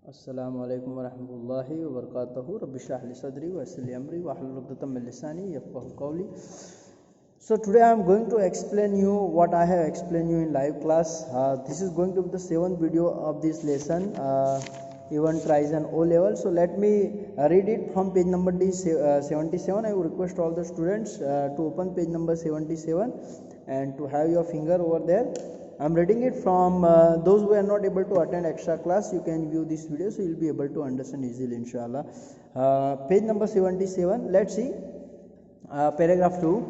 अस्सलामुअलैकुम वरहमतुल्लाहि वबरकातुहू रब्बि इश्रह ली सदरी व यस्सिर ली अमरी वाहलुल उक़दतम मिन लिसानी यफ़क़हू क़ौली. So today I am going to explain you what I have explained you in live class. This is going to be the 7th video of this lesson, even tries an O level. So let me read it from page number 77. I would request all the students to open page number 77 and to have your finger over there. I am reading it from those who are not able to attend extra class. You can view this video, so you will be able to understand easily, inshallah. Page number 77. Let's see. Paragraph 2.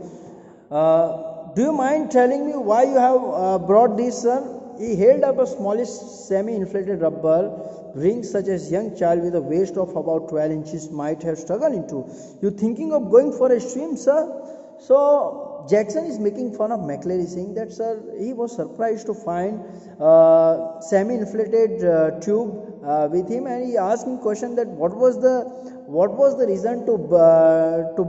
Do you mind telling me why you have brought this, sir? He held up a smallish semi-inflated rubber ring such as young child with a waist of about 12 inches might have struggled into. You thinking of going for a swim, sir? So Jackson is making fun of McClary, saying that, sir, he was surprised to find semi-inflated tube with him, and he asked him question that what was the reason to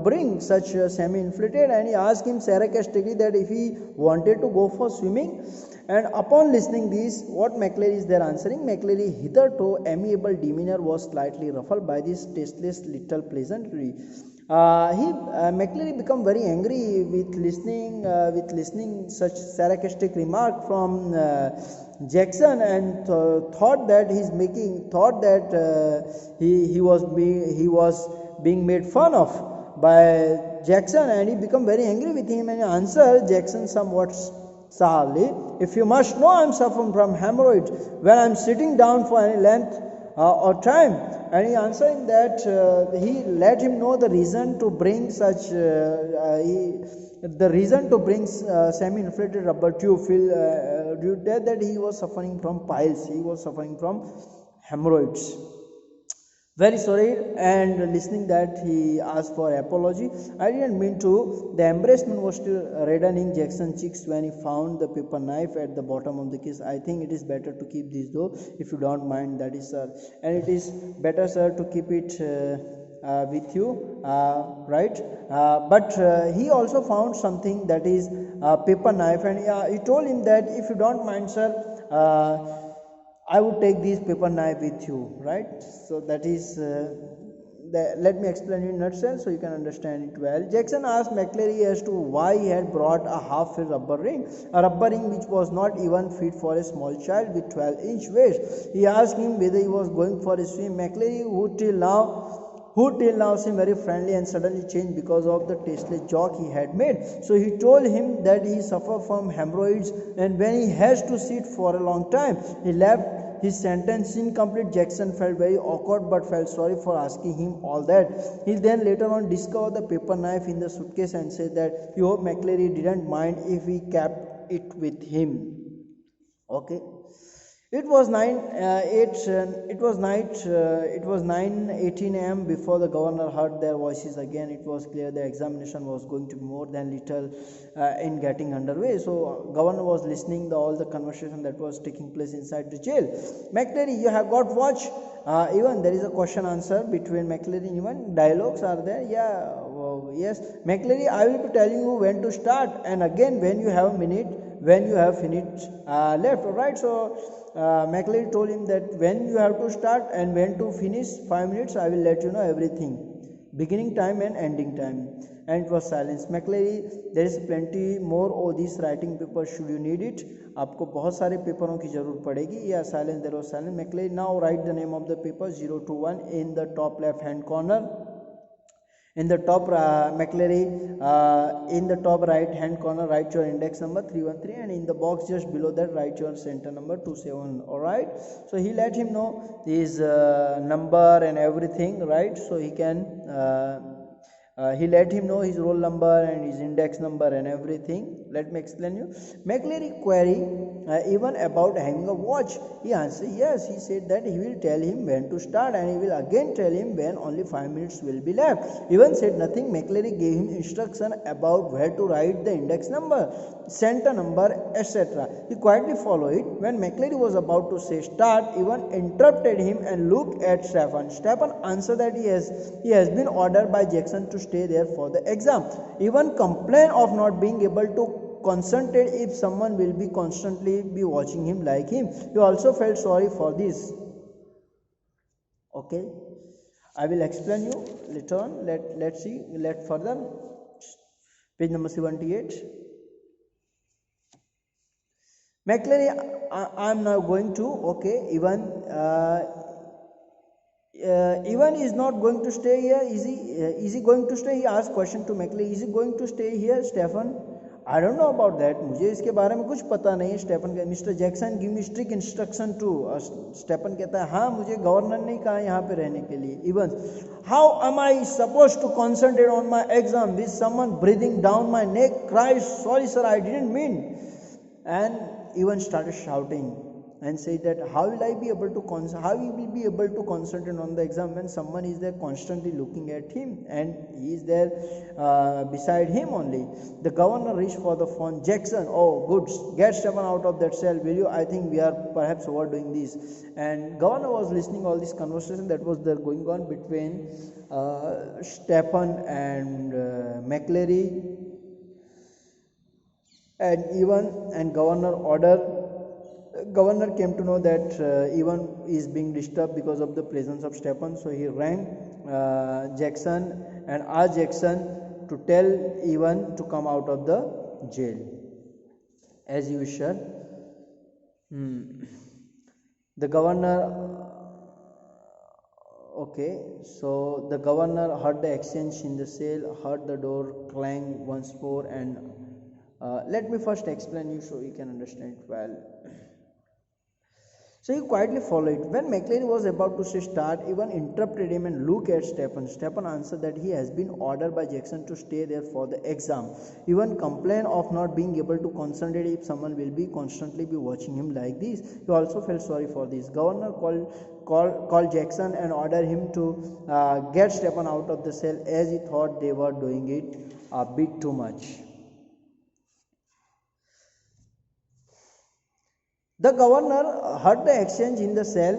bring such semi-inflated, and he asked him sarcastically that if he wanted to go for swimming. And upon listening this, what McClary is there answering? McClary hitherto amiable demeanor was slightly ruffled by this tasteless little pleasantry. McClary become very angry with listening such sarcastic remark from Jackson, and thought that he was being made fun of by Jackson, and he become very angry with him, and he answered Jackson somewhat sourly, "If you must know, I am suffering from hemorrhoids when I am sitting down for any length or time." And he answered him that he let him know the reason to bring semi-inflated rubber tube due to that he was suffering from piles, he was suffering from hemorrhoids. Very sorry, and listening that he asked for apology. I didn't mean to. The embarrassment was still reddening Jackson's cheeks when he found the paper knife at the bottom of the case. "I think it is better to keep this, though, if you don't mind, that is, sir." And it is better, sir, to keep it with you, right? But he also found something, that is paper knife, and he told him that if you don't mind, sir, I would take this paper knife with you, right? So that is let me explain in a nutshell so you can understand it well. Jackson asked McClary as to why he had brought a half-filled rubber ring which was not even fit for a small child with 12-inch waist. He asked him whether he was going for a swim. McClary, who till now seemed very friendly, and suddenly changed because of the tasteless joke he had made. So he told him that he suffered from hemorrhoids, and when he has to sit for a long time, he left his sentence incomplete. Jackson felt very awkward but felt sorry for asking him all that. He then later on discovered the paper knife in the suitcase and said that he hoped McClary didn't mind if he kept it with him. Okay. It was 9:18 a.m. before the governor heard their voices again. It was clear the examination was going to be more than little in getting underway. So governor was listening to all the conversation that was taking place inside the jail. "McClary, you have got watch." Even there is a question answer between McClary, even dialogues are there. Yes. "McClary, I will be telling you when to start, and again when you have finished left." Alright, so McClary told him that when you have to start and when to finish, 5 minutes, I will let you know everything, beginning time and ending time. And it was silence. McClary, there is plenty more of these writing papers, should you need it? आपको बहुत सारे पेपरों की जरूरत पड़ेगी. Yeah, silence. There was silence. McClary, now write the name of the paper 021 in the top left hand corner. In the top, McClary, in the top right hand corner, write your index number 313, and in the box just below that, write your center number 27. Alright, so he let him know his number and everything, right? So he can he let him know his roll number and his index number and everything. Let me explain you. McClary query even about having a watch. He answered yes. He said that he will tell him when to start, and he will again tell him when only 5 minutes will be left. Even said nothing. McClary gave him instruction about where to write the index number, center number, etc. He quietly followed it. When McClary was about to say start, Evan interrupted him and looked at Stephen. Stephen answered that he has been ordered by Jackson to stay there for the exam. Evan complained of not being able to concentrate if someone will be constantly be watching him like him. He also felt sorry for this. Okay, I will explain you later on. Let's see, let further. Page number 78. McClary, I'm now going to, okay, Ivan is not going to stay here. Is he going to stay? He asked question to McClary. Is he going to stay here, Stefan? I don't know about that. मुझे इसके बारे में कुछ पता नहीं. Stefan का mister Jackson give me strict instruction too. Stefan कहता है हाँ मुझे गवर्नर ने कहा यहाँ पे रहने के लिए. Even how am I suppose to concentrate on my exam with someone breathing down my neck cries sorry sir I didn't mean. And even started shouting and said that how will I be able to concentrate on the exam when someone is there constantly looking at him and he is there beside him only. The governor reached for the phone. Jackson, oh good, get Stefan out of that cell, will you? I think we are perhaps overdoing this. And governor was listening all this conversation that was there going on between Stefan and McClary. And governor came to know that Ivan is being disturbed because of the presence of Stefan, so he rang Jackson and asked Jackson to tell Ivan to come out of the jail. As usual, the governor, okay, so the governor heard the exchange in the cell, heard the door clang once more, and let me first explain you so you can understand it well. So he quietly followed. When McClary was about to start, Ivan interrupted him and looked at Stefan. Stefan answered that he has been ordered by Jackson to stay there for the exam. Ivan complained of not being able to concentrate if someone will be constantly be watching him like this. He also felt sorry for this. Governor called Jackson and ordered him to get Stefan out of the cell as he thought they were doing it a bit too much. The governor heard the exchange in the cell,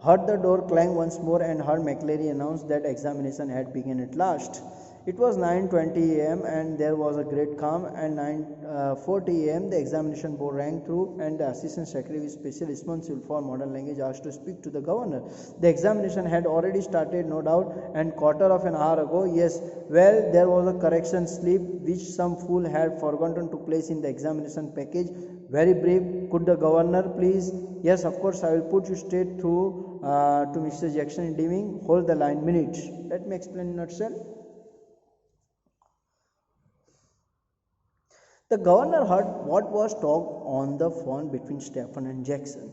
heard the door clang once more, and heard McClary announce that examination had begun at last. It was 9:20 a.m. and there was a great calm. And 9:40 a.m. the examination board rang through, and the assistant secretary with special responsible for modern language asked to speak to the governor. The examination had already started, no doubt, and quarter of an hour ago. Yes, well, there was a correction slip which some fool had forgotten to place in the examination package. Very brief. Could the governor please? Yes, of course, I will put you straight through to Mr. Jackson Deming. Hold the line minute. Let me explain in a nutshell. The governor heard what was talked on the phone between Stefan and Jackson.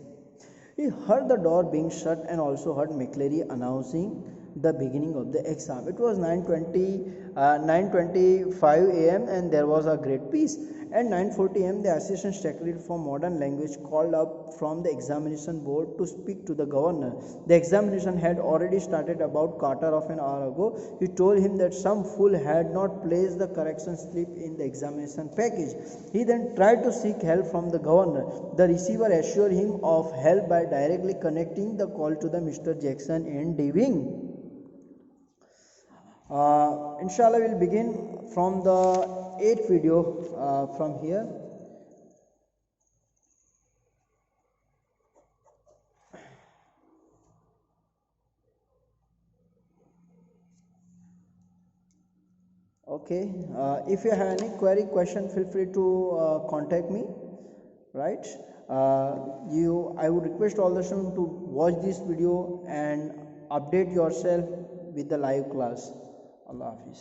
He heard the door being shut and also heard McClary announcing the beginning of the exam. It was 9:25 a.m. and there was a great peace. At 9:40 a.m. the assistant secretary for modern language called up from the examination board to speak to the governor. The examination had already started about quarter of an hour ago. He told him that some fool had not placed the correction slip in the examination package. He then tried to seek help from the governor. The receiver assured him of help by directly connecting the call to the Mr. Jackson and Deving. Inshallah, we'll begin from the 8th video from here. Okay, if you have any query, question, feel free to contact me, right? I would request all the students to watch this video and update yourself with the live class. Allah Hafiz.